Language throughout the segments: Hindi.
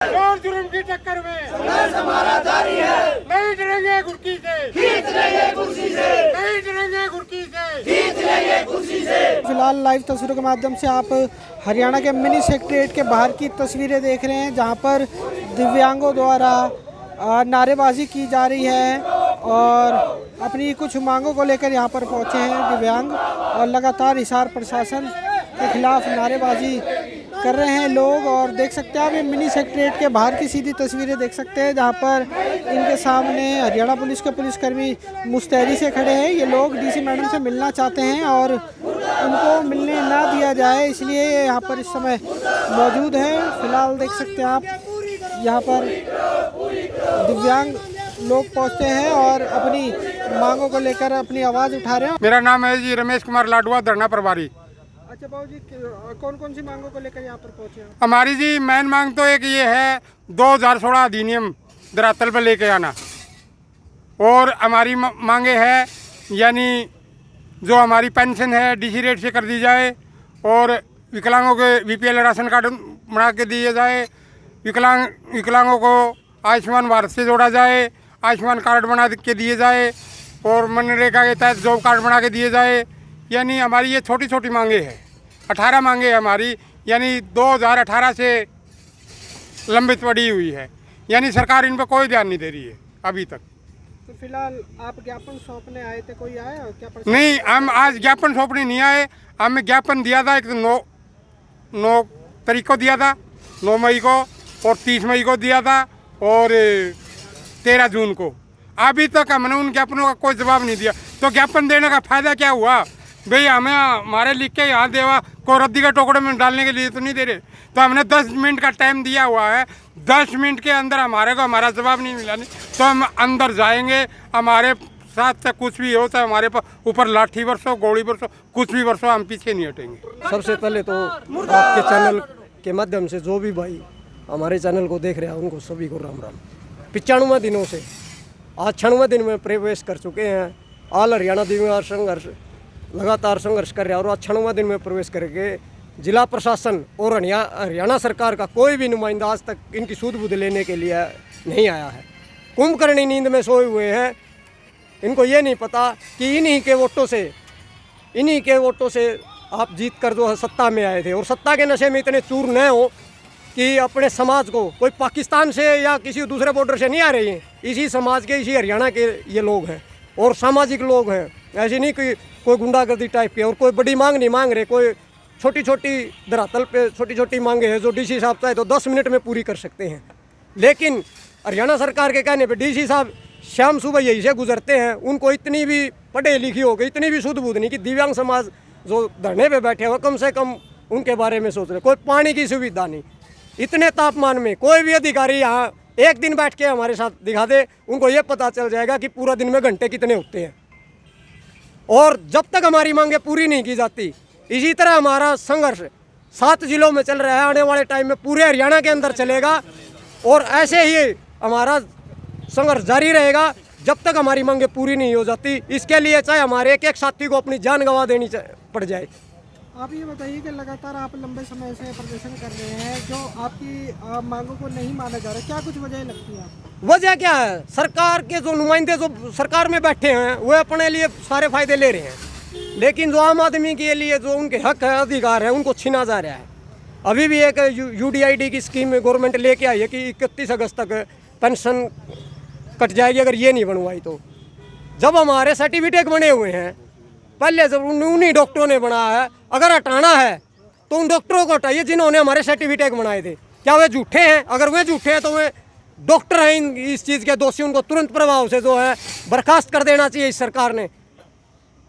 जोर जुर्म की टक्कर में संघर्ष हमारा जारी है, नहीं डरेंगे घुड़की से, खींच लेंगे कुर्सी से, नहीं डरेंगे घुड़की से, खींच लेंगे कुर्सी से। फिलहाल लाइव तस्वीरों के माध्यम से आप हरियाणा के मिनी सेक्रेटेरिएट के बाहर की तस्वीरें देख रहे हैं, जहां पर दिव्यांगों द्वारा नारेबाजी की जा रही है और अपनी कुछ मांगों को लेकर यहां पर पहुंचे हैं दिव्यांग, और लगातार हिसार प्रशासन के खिलाफ नारेबाजी कर रहे हैं लोग। और देख सकते हैं आप ये मिनी सेक्रेटेरिएट के बाहर की सीधी तस्वीरें देख सकते हैं, जहां पर इनके सामने हरियाणा पुलिस के पुलिसकर्मी मुस्तैदी से खड़े हैं। ये लोग डीसी मैडम से मिलना चाहते हैं और उनको मिलने ना दिया जाए, इसलिए ये यहाँ पर इस समय मौजूद हैं। फिलहाल देख सकते हैं आप यहाँ पर दिव्यांग लोग पहुँचते हैं और अपनी मांगों को लेकर अपनी आवाज़ उठा रहे हैं। मेरा नाम है जी रमेश कुमार लाडवा, धरना प्रभारी। अच्छा बाबू जी, कौन कौन सी मांगों को लेकर यहाँ पर पहुँचे हैं? हमारी जी मेन मांग तो एक ये है 2016 अधिनियम धरातल पर लेके आना, और हमारी मांगे है यानी जो हमारी पेंशन है डीसी रेट से कर दी जाए, और विकलांगों के बीपीएल राशन कार्ड बना के दिए जाए, विकलांगों को आयुष्मान भारत से जोड़ा जाए, आयुष्मान कार्ड बना के दिए जाए, और मनरेगा के तहत जॉब कार्ड बना के दिए जाए। यानी हमारी ये छोटी छोटी मांगे हैं, 18 मांगे हैं हमारी, यानी 2018 से लंबित पड़ी हुई है, यानी सरकार इन पर कोई ध्यान नहीं दे रही है अभी तक। तो फिलहाल आप ज्ञापन सौंपने आए थे, कोई आया क्या? नहीं, हम आज ज्ञापन सौंपने नहीं आए, हमें ज्ञापन दिया था, एक तो 9 तारीख को दिया था, 9 मई को, और 30 मई को दिया था, और 13 जून को। अभी तक हमने उन ज्ञापनों का कोई जवाब नहीं दिया, तो ज्ञापन देने का फ़ायदा क्या हुआ भाई? हमें हमारे लिख के यहाँ देवा को रद्दी के टुकड़े में डालने के लिए तो नहीं दे रहे। तो हमने 10 मिनट का टाइम दिया हुआ है, 10 मिनट के अंदर हमारे को हमारा जवाब नहीं मिला, नहीं तो हम अंदर जाएंगे। हमारे साथ से कुछ भी हो, चाहे हमारे ऊपर लाठी बरसो, गोली बरसो, कुछ भी बरसो, हम पीछे नहीं हटेंगे। सबसे पहले तो आपके चैनल के माध्यम से जो भी भाई हमारे चैनल को देख रहे हैं उनको सभी को राम राम। 95 दिनों से आज 96वें दिन में प्रवेश कर चुके हैं। ऑल हरियाणा दिव्यांग संघर्ष लगातार संघर्ष कर रहा है, और आज 96वें दिन में प्रवेश करके जिला प्रशासन और हरियाणा सरकार का कोई भी नुमाइंदा आज तक इनकी सूद बूद लेने के लिए नहीं आया है। कुंभकर्णी नींद में सोए हुए हैं। इनको ये नहीं पता कि इन्हीं के वोटों से आप जीत कर जो सत्ता में आए थे, और सत्ता के नशे में इतने चूर न हो कि अपने समाज को कोई पाकिस्तान से या किसी दूसरे बॉर्डर से नहीं आ रही हैं, इसी समाज के, इसी हरियाणा के ये लोग हैं और सामाजिक लोग हैं। ऐसे नहीं कि कोई गुंडागर्दी टाइप के, और कोई बड़ी मांग नहीं मांग रहे, कोई छोटी छोटी धरातल पे छोटी छोटी मांगे हैं जो डीसी साहब चाहे तो 10 मिनट में पूरी कर सकते हैं। लेकिन हरियाणा सरकार के कहने पे डीसी साहब शाम सुबह यही से गुजरते हैं, उनको इतनी भी पढ़े लिखी हो गई, इतनी भी शुद्ध बुद्ध नहीं कि दिव्यांग समाज जो धरने पे बैठे हुए कम से कम उनके बारे में सोच रहे। कोई पानी की सुविधा नहीं, इतने तापमान में कोई भी अधिकारी यहाँ एक दिन बैठ के हमारे साथ दिखा दे, उनको ये पता चल जाएगा कि पूरा दिन में घंटे कितने होते हैं। और जब तक हमारी मांगे पूरी नहीं की जाती, इसी तरह हमारा संघर्ष 7 जिलों में चल रहा है, आने वाले टाइम में पूरे हरियाणा के अंदर चलेगा, और ऐसे ही हमारा संघर्ष जारी रहेगा जब तक हमारी मांगे पूरी नहीं हो जाती। इसके लिए चाहे हमारे एक एक साथी को अपनी जान गंवा देनी पड़ जाए। आप ये बताइए कि लगातार आप लंबे समय से प्रदर्शन कर रहे हैं, जो आपकी मांगों को नहीं माना जा रहा, क्या कुछ वजह लगती है आपको? वजह क्या है? सरकार के जो नुमाइंदे जो सरकार में बैठे हैं वो अपने लिए सारे फायदे ले रहे हैं, लेकिन जो आम आदमी के लिए जो उनके हक है, अधिकार है, उनको छीना जा रहा है। अभी भी एक UDID की स्कीम गवर्नमेंट लेके आई है कि 31 अगस्त तक पेंशन कट जाएगी अगर ये नहीं बनवाई तो। जब हमारे सर्टिफिकेट बने हुए हैं, पहले जब उन्हीं डॉक्टरों ने बनाया है, अगर हटाना है तो उन डॉक्टरों को हटाइए जिन्होंने हमारे सर्टिफिकेट बनाए थे। क्या वे झूठे हैं? अगर वे झूठे हैं तो वे डॉक्टर हैं इस चीज़ के दोषी, उनको तुरंत प्रभाव से जो है बर्खास्त कर देना चाहिए इस सरकार ने।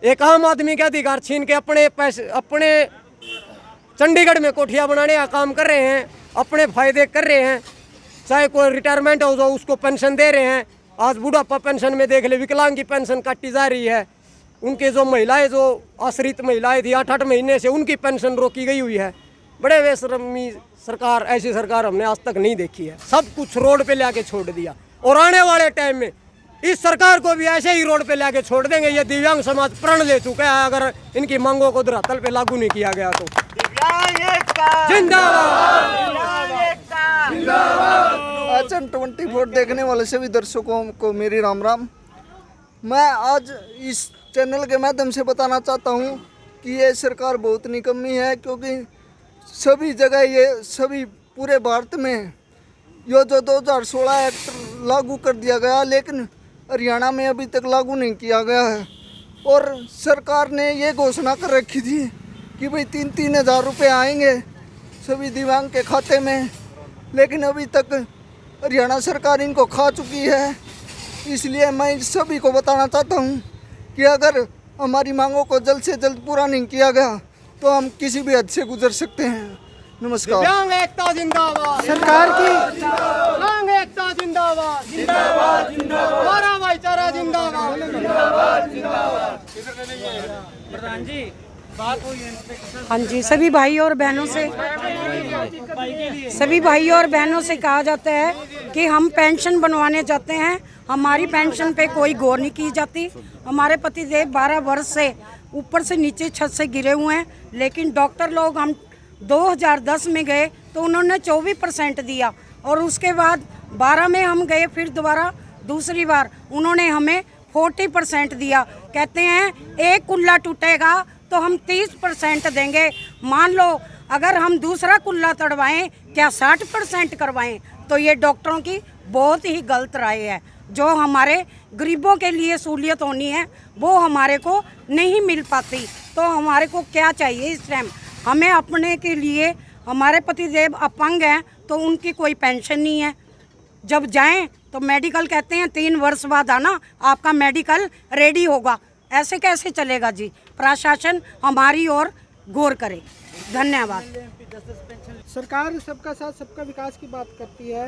एक आम आदमी के अधिकार छीन के अपने पैसे, अपने चंडीगढ़ में कोठियाँ बनाने का काम कर रहे हैं, अपने फायदे कर रहे हैं। चाहे कोई रिटायरमेंट हो जाओ उसको पेंशन दे रहे हैं। आज बुढ़ापा पेंशन में देख ले, विकलांग की पेंशन काटी जा रही है। उनके जो महिलाएं, जो आश्रित महिलाएं थी 8-8 महीने से, उनकी पेंशन रोकी गई हुई है। बड़े बेशर्मी सरकार, ऐसी सरकार हमने आज तक नहीं देखी है। सब कुछ रोड पे लाके छोड़ दिया, और आने वाले टाइम में इस सरकार को भी ऐसे ही रोड पे लाके छोड़ देंगे। ये दिव्यांग समाज प्रण ले चुका है अगर इनकी मांगों को धरातल पे लागू नहीं किया गया तो। जिंदाबाद। HN 24 देखने वाले सभी दर्शकों को मेरी राम राम। मैं आज इस चैनल के माध्यम से बताना चाहता हूँ कि ये सरकार बहुत निकम्मी है, क्योंकि सभी जगह ये सभी पूरे भारत में ये जो 2016 एक्ट लागू कर दिया गया, लेकिन हरियाणा में अभी तक लागू नहीं किया गया है। और सरकार ने ये घोषणा कर रखी थी कि भाई 3-3 हज़ार रुपये आएंगे सभी दिव्यांग के खाते में, लेकिन अभी तक हरियाणा सरकार इनको खा चुकी है। इसलिए मैं सभी को बताना चाहता हूँ कि अगर हमारी मांगों को जल्द से जल्द पूरा नहीं किया गया तो हम किसी भी हद से गुजर सकते हैं। नमस्कार। दिव्यांग एकता जिंदाबाद, सरकार की दिव्यांग एकता जिंदाबाद, जिंदाबाद जिंदाबाद, हमारा भाईचारा जिंदाबाद, प्रधान जी बात हुई है। हाँ जी, सभी भाई और बहनों से कहा जाता है कि हम पेंशन बनवाने जाते हैं, हमारी पेंशन पे कोई गौर नहीं की जाती। हमारे पतिदेव 12 वर्ष से ऊपर से नीचे छत से गिरे हुए हैं, लेकिन डॉक्टर लोग हम 2010 में गए तो उन्होंने 24% दिया, और उसके बाद 12 में हम गए, फिर दोबारा दूसरी बार उन्होंने हमें 40% दिया। कहते हैं एक कुल्ला टूटेगा तो हम 30% देंगे। मान लो अगर हम दूसरा कुल्ला तड़वाएं, क्या 60% करवाएं? तो ये डॉक्टरों की बहुत ही गलत राय है। जो हमारे गरीबों के लिए सहूलियत होनी है वो हमारे को नहीं मिल पाती। तो हमारे को क्या चाहिए इस टाइम? हमें अपने के लिए, हमारे पतिदेव अपंग हैं तो उनकी कोई पेंशन नहीं है। जब जाएं तो मेडिकल कहते हैं 3 वर्ष बाद आना, आपका मेडिकल रेडी होगा। ऐसे कैसे चलेगा जी? प्रशासन हमारी ओर गौर करे। धन्यवाद। सरकार सबका साथ सबका विकास की बात करती है,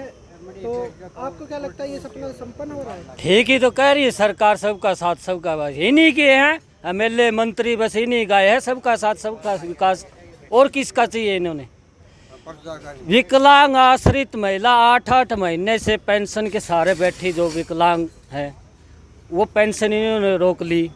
तो आपको क्या लगता है ये सपना संपन्न हो रहा है? ठीक ही तो कह रही है सरकार, सबका साथ सबका विकास इन्हीं के हैं, MLA मंत्री बस इन्हीं का है। सबका साथ सबका विकास और किसका चाहिए? इन्होंने विकलांग आश्रित महिला 8-8 महीने से पेंशन के सहारे बैठी, जो विकलांग है वो पेंशन इन्होंने रोक ली।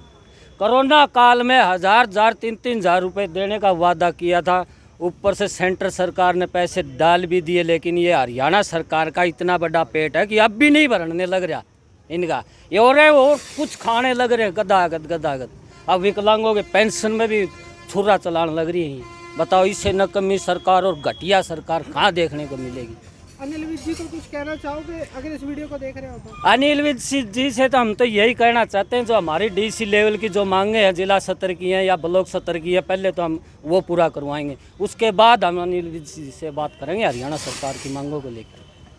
कोरोना काल में 1000-1000, 3-3 हज़ार रुपये देने का वादा किया था, ऊपर से सेंटर सरकार ने पैसे डाल भी दिए, लेकिन ये हरियाणा सरकार का इतना बड़ा पेट है कि अब भी नहीं भरने लग रहा इनका। ये और कुछ खाने लग रहे हैं गदागद। अब विकलांगों के पेंशन में भी छुरा चलाने लग रही है। बताओ, इससे नकम्मी सरकार और घटिया सरकार कहाँ देखने को मिलेगी? अनिल विज जी को कुछ कहना चाहोगे अगर इस वीडियो को देख रहे हो तो? अनिल विज जी से तो हम तो यही कहना चाहते हैं, जो हमारी DC लेवल की जो मांगे हैं, जिला स्तर की हैं या ब्लॉक स्तर की है, पहले तो हम वो पूरा करवाएंगे, उसके बाद हम अनिल विज जी से बात करेंगे हरियाणा सरकार की मांगों को लेकर।